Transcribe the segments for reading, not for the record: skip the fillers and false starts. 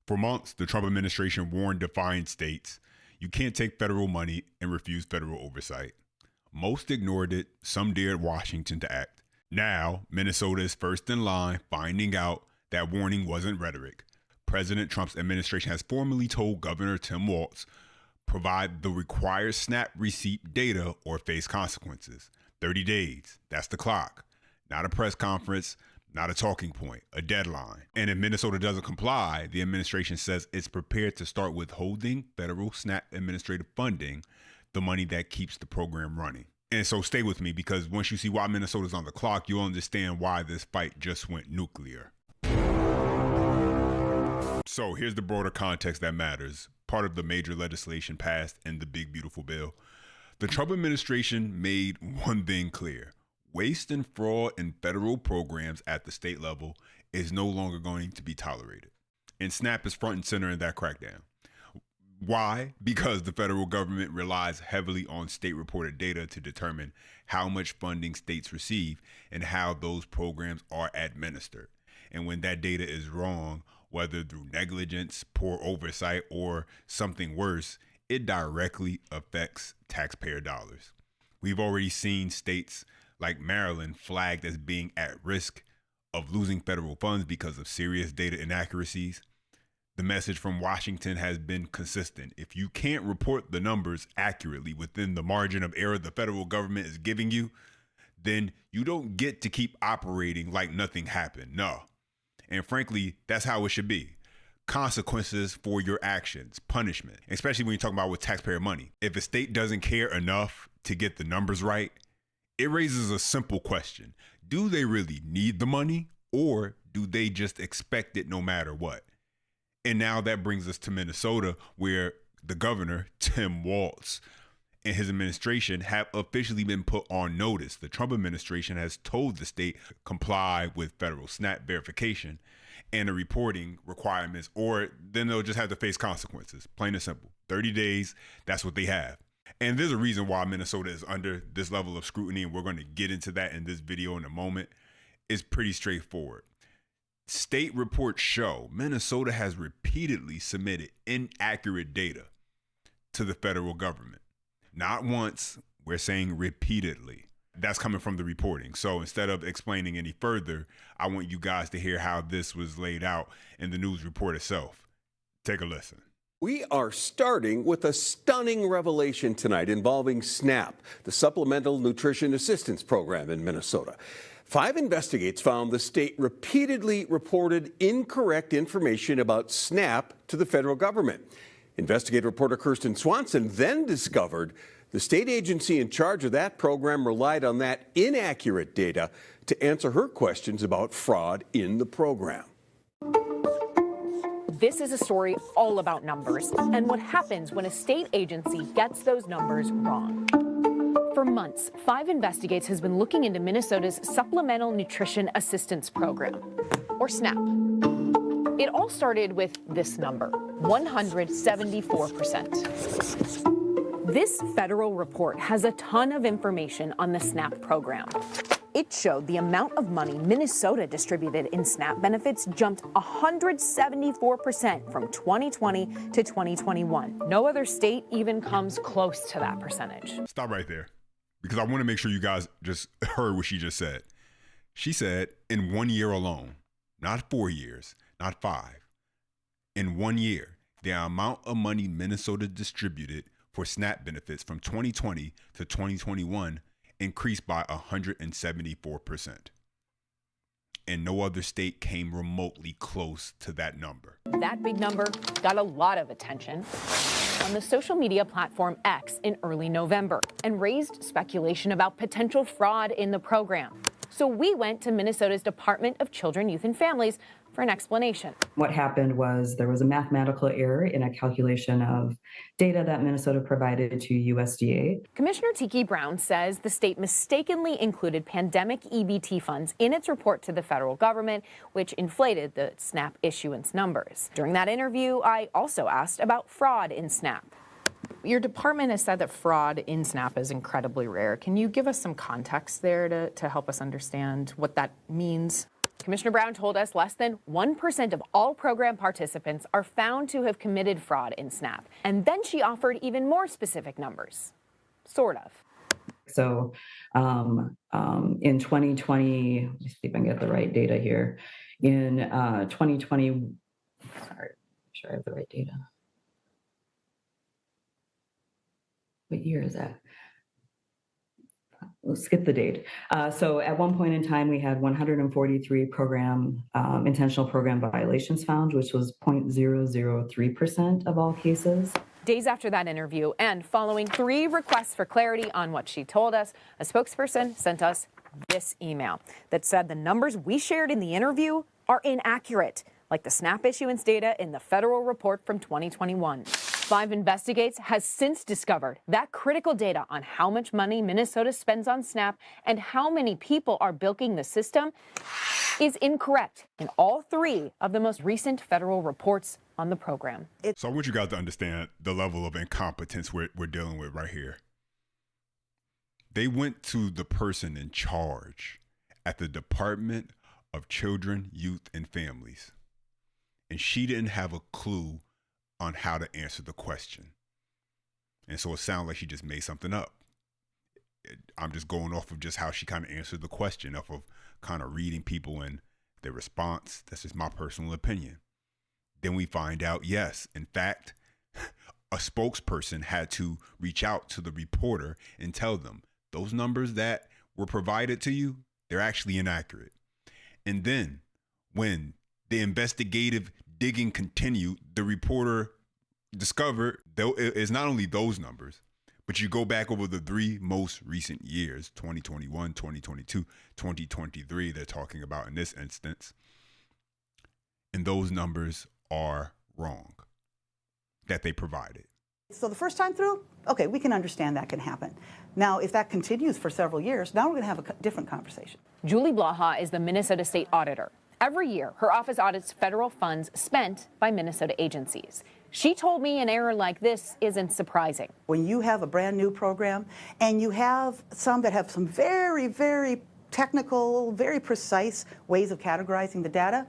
For months, the Trump administration warned defiant states, you can't take federal money and refuse federal oversight. Most ignored it, some dared Washington to act. Now, Minnesota is first in line, finding out that warning wasn't rhetoric. President Trump's administration has formally told Governor Tim Walz, provide the required SNAP receipt data or face consequences. 30 days, that's the clock. Not a press conference, not a talking point, a deadline. And if Minnesota doesn't comply, the administration says it's prepared to start withholding federal SNAP administrative funding, the money that keeps the program running. And so stay with me, because once you see why Minnesota's on the clock, you'll understand why this fight just went nuclear. So here's the broader context that matters, part of the major legislation passed in the big beautiful bill. The Trump administration made one thing clear: waste and fraud in federal programs at the state level is no longer going to be tolerated. And SNAP is front and center in that crackdown. Why? Because the federal government relies heavily on state-reported data to determine how much funding states receive and how those programs are administered. And when that data is wrong, whether through negligence, poor oversight, or something worse, it directly affects taxpayer dollars. We've already seen states like Maryland flagged as being at risk of losing federal funds because of serious data inaccuracies. The message from Washington has been consistent. If you can't report the numbers accurately within the margin of error the federal government is giving you, then you don't get to keep operating like nothing happened. No. And frankly, that's how it should be. Consequences for your actions, punishment, especially when you're talking about with taxpayer money. If a state doesn't care enough to get the numbers right, it raises a simple question. Do they really need the money, or do they just expect it no matter what? And now that brings us to Minnesota, where the governor, Tim Walz, and his administration have officially been put on notice. The Trump administration has told the state comply with federal SNAP verification and the reporting requirements, or then they'll just have to face consequences. Plain and simple. 30 days, that's what they have. And there's a reason why Minnesota is under this level of scrutiny, and we're going to get into that in this video in a moment. It's pretty straightforward. State reports show Minnesota has repeatedly submitted inaccurate data to the federal government. Not once, we're saying repeatedly. That's coming from the reporting. So instead of explaining any further, I want you guys to hear how this was laid out in the news report itself. Take a listen. We are starting with a stunning revelation tonight involving SNAP, the Supplemental Nutrition Assistance Program in Minnesota. 5 investigators found the state repeatedly reported incorrect information about SNAP to the federal government. Investigative reporter Kirsten Swanson then discovered the state agency in charge of that program relied on that inaccurate data to answer her questions about fraud in the program. This is a story all about numbers and what happens when a state agency gets those numbers wrong. For months, 5 investigators has been looking into Minnesota's Supplemental Nutrition Assistance Program, or SNAP. It all started with this number, 174%. This federal report has a ton of information on the SNAP program. It showed the amount of money Minnesota distributed in SNAP benefits jumped 174% from 2020 to 2021. No other state even comes close to that percentage. Stop right there, because I want to make sure you guys just heard what she just said. She said in 1 year alone, not 4 years, not 5. In 1 year, the amount of money Minnesota distributed for SNAP benefits from 2020 to 2021 increased by 174%. And no other state came remotely close to that number. That big number got a lot of attention on the social media platform X in early November and raised speculation about potential fraud in the program. So we went to Minnesota's Department of Children, Youth, and Families for an explanation. What happened was there was a mathematical error in a calculation of data that Minnesota provided to USDA. Commissioner Tiki Brown says the state mistakenly included pandemic EBT funds in its report to the federal government, which inflated the SNAP issuance numbers. During that interview, I also asked about fraud in SNAP. Your department has said that fraud in SNAP is incredibly rare. Can you give us some context there to help us understand what that means? Commissioner Brown told us less than 1% of all program participants are found to have committed fraud in SNAP. And then she offered even more specific numbers. Sort of. So in 2020, let me see if I can get the right data here. In 2020, sorry, make sure I have the right data. What year is that? Let's skip the date. So at one point in time, we had 143 intentional program violations found, which was 0.003% of all cases. Days after that interview and following 3 requests for clarity on what she told us, a spokesperson sent us this email that said the numbers we shared in the interview are inaccurate, like the SNAP issuance data in the federal report from 2021. 5 Investigates has since discovered that critical data on how much money Minnesota spends on SNAP and how many people are bilking the system is incorrect in all 3 of the most recent federal reports on the program. So I want you guys to understand the level of incompetence we're dealing with right here. They went to the person in charge at the Department of Children, Youth, and Families, and she didn't have a clue on how to answer the question. And so it sounds like she just made something up. I'm just going off of just how she kind of answered the question, off of kind of reading people and their response. That's just my personal opinion. Then we find out, yes, in fact, a spokesperson had to reach out to the reporter and tell them those numbers that were provided to you, they're actually inaccurate. And then when the investigative digging continued, the reporter discovered it's not only those numbers, but you go back over the 3 most recent years, 2021, 2022, 2023, they're talking about in this instance, and those numbers are wrong that they provided. So the first time through, okay, we can understand that can happen. Now, if that continues for several years, now we're going to have a different conversation. Julie Blaha is the Minnesota State Auditor. Every year, her office audits federal funds spent by Minnesota agencies. She told me an error like this isn't surprising. When you have a brand new program and you have some that have some very, very technical, very precise ways of categorizing the data,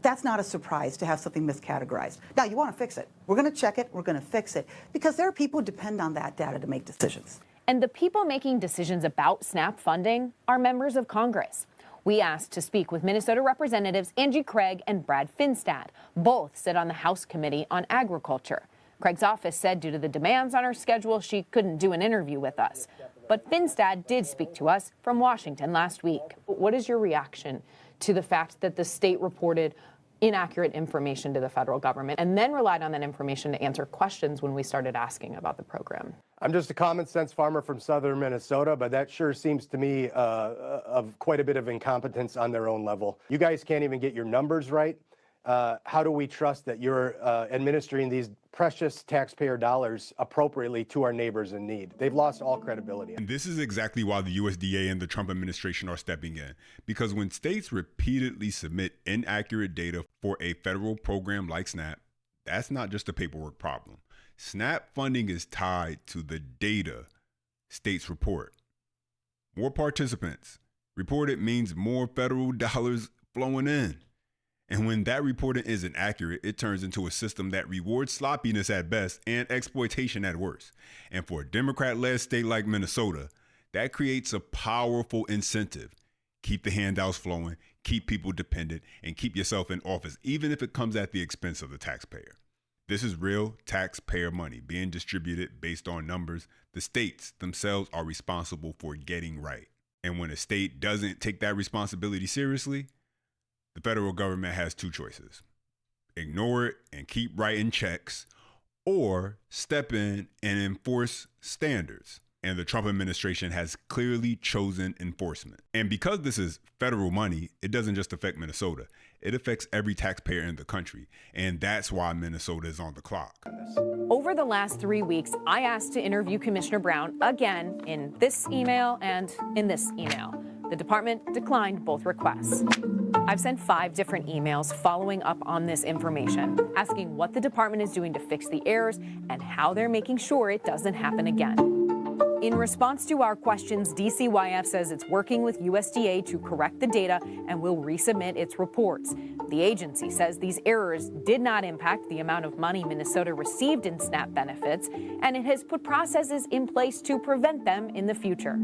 that's not a surprise to have something miscategorized. Now, you want to fix it. We're going to check it. We're going to fix it because there are people who depend on that data to make decisions. And the people making decisions about SNAP funding are members of Congress. We asked to speak with Minnesota Representatives Angie Craig and Brad Finstad. Both sit on the House Committee on Agriculture. Craig's office said due to the demands on her schedule, she couldn't do an interview with us. But Finstad did speak to us from Washington last week. What is your reaction to the fact that the state reported inaccurate information to the federal government and then relied on that information to answer questions when we started asking about the program? I'm just a common sense farmer from southern Minnesota, but that sure seems to me of quite a bit of incompetence on their own level. You guys can't even get your numbers right. How do we trust that you're administering these precious taxpayer dollars appropriately to our neighbors in need? They've lost all credibility. And this is exactly why the USDA and the Trump administration are stepping in. Because when states repeatedly submit inaccurate data for a federal program like SNAP, that's not just a paperwork problem. SNAP funding is tied to the data states report. More participants reported means more federal dollars flowing in. And when that reporting isn't accurate, it turns into a system that rewards sloppiness at best and exploitation at worst. And for a Democrat-led state like Minnesota, that creates a powerful incentive. Keep the handouts flowing, keep people dependent, and keep yourself in office, even if it comes at the expense of the taxpayer. This is real taxpayer money being distributed based on numbers the states themselves are responsible for getting right. And when a state doesn't take that responsibility seriously, the federal government has 2 choices: ignore it and keep writing checks, or step in and enforce standards. And the Trump administration has clearly chosen enforcement. And because this is federal money, it doesn't just affect Minnesota. It affects every taxpayer in the country. And that's why Minnesota is on the clock. Over the last 3 weeks, I asked to interview Commissioner Brown again in this email and in this email. The department declined both requests. I've sent 5 different emails following up on this information, asking what the department is doing to fix the errors and how they're making sure it doesn't happen again. In response to our questions, DCYF says it's working with USDA to correct the data and will resubmit its reports. The agency says these errors did not impact the amount of money Minnesota received in SNAP benefits, and it has put processes in place to prevent them in the future.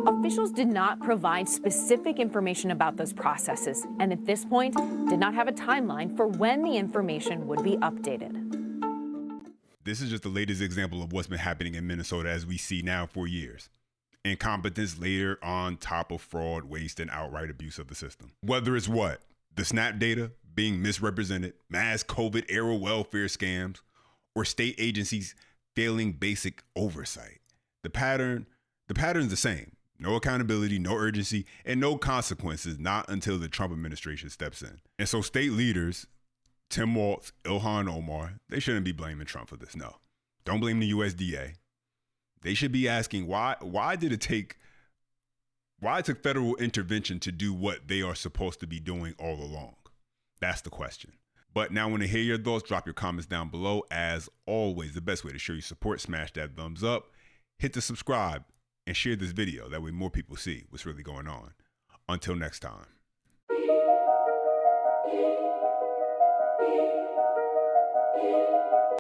Officials did not provide specific information about those processes, and at this point did not have a timeline for when the information would be updated. This is just the latest example of what's been happening in Minnesota as we see now for years. Incompetence later on top of fraud, waste, and outright abuse of the system. Whether it's what? The SNAP data being misrepresented, mass COVID era welfare scams, or state agencies failing basic oversight. The pattern's the same. No accountability, no urgency, and no consequences, not until the Trump administration steps in. And so state leaders, Tim Walz, Ilhan Omar, they shouldn't be blaming Trump for this. No, don't blame the USDA. They should be asking why it took federal intervention to do what they are supposed to be doing all along. That's the question. But now when I hear your thoughts, drop your comments down below. As always, the best way to show your support, smash that thumbs up, hit the subscribe, and share this video. That way more people see what's really going on. Until next time.